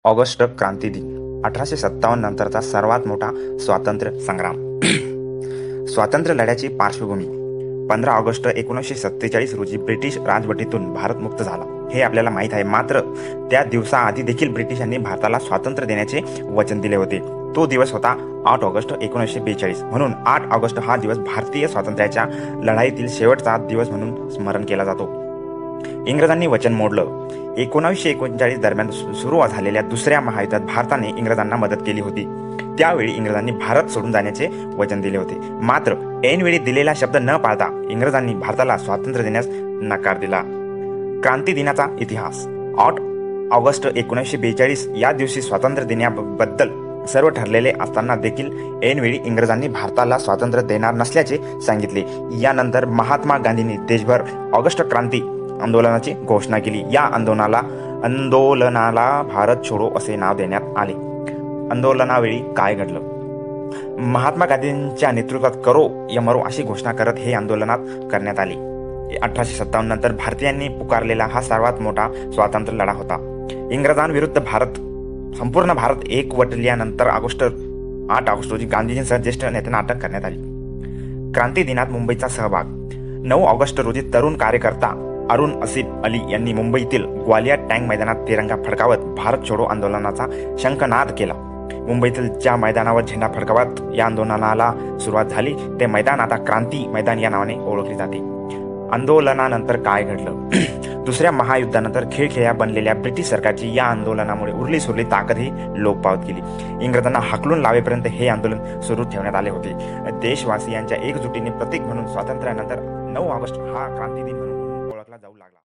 August क्रांती दिन 1857 नंतरचा सर्वात मोठा स्वातंत्र्य संग्राम. स्वातंत्र्य लढ्याची पार्श्वभूमी 15 ऑगस्ट 1947 रोजी ब्रिटिश राजवटीतून भारत मुक्त झाला हे आपल्याला माहीत आहे. मात्र त्या दिवसाआधी देखील ब्रिटिशांनी भारताला स्वातंत्र्य देण्याचे वचन दिले होते. तो दिवस होता 8 ऑगस्ट 1942. म्हणून 8 ऑगस्ट हा दिवस भारतीय स्वातंत्र्याच्या लढाईतील शेवटचा दिवस म्हणून स्मरण केला जातो. इंग्रजांनी वचन मोडलं. 1939 दरम्यान सुरू झालेल्या दुसऱ्या महायुद्धात भारताने इंग्रजांना मदत केली होती. त्यावेळी इंग्रजांनी भारत सोडून जाण्याचे वचन दिले होते. मात्र ऐनवेळी दिलेला शब्द न पाळता इंग्रजांनी भारताला स्वातंत्र्य देण्यास नकार दिला. क्रांती दिनाचा इतिहास 8 ऑगस्ट 1942 या दिवशी स्वातंत्र्य दिनाबद्दल सर्व ठरलेले असताना देखील ऐनवेळी इंग्रजांनी भारताला स्वातंत्र्य देणार नसल्याचे सांगितले. यानंतर महात्मा गांधींनी देशभर ऑगस्ट क्रांती आंदोलनाची घोषणा केली. या आंदोलनाला भारत छोडो असे नाव देण्यात आले. आंदोलनावेळी काय घडलं? महात्मा गांधींच्या नेतृत्वात करो या मरो अशी घोषणा करत हे आंदोलनात करण्यात आले. 1857 नंतर भारतीयांनी पुकारलेला हा सर्वात मोठा स्वातंत्र्य लढा होता. इंग्रजांविरुद्ध संपूर्ण भारत एकवटल्यानंतर 8 ऑगस्ट रोजी गांधीजींसह ज्येष्ठ नेत्यांना अटक करण्यात आली. क्रांती दिनात मुंबईचा सहभाग 9 ऑगस्ट रोजी तरुण कार्यकर्ता अरुण असिफ अली यांनी मुंबईतील ग्वालियर टँक मैदानात तिरंगा फडकावत भारत छोडो आंदोलनाचा शंखनाद केला. मुंबईतील ज्या मैदानावर झेंडा फडकावत या आंदोलनाला सुरुवात झाली ते मैदान आता क्रांती मैदान या नावाने ओळखले जाते. आंदोलनानंतर काय घडलं? दुसऱ्या महायुद्धानंतर खेळखेळ्या बनलेल्या ब्रिटिश सरकारची या आंदोलनामुळे उरली सुरली ताकदही लोप पावत गेली. इंग्रजांना हाकलून लावेपर्यंत हे आंदोलन सुरू ठेवण्यात आले होते. देशवासियांच्या एकजुटीने प्रतीक म्हणून स्वातंत्र्यानंतर 9 ऑगस्ट हा क्रांती दिन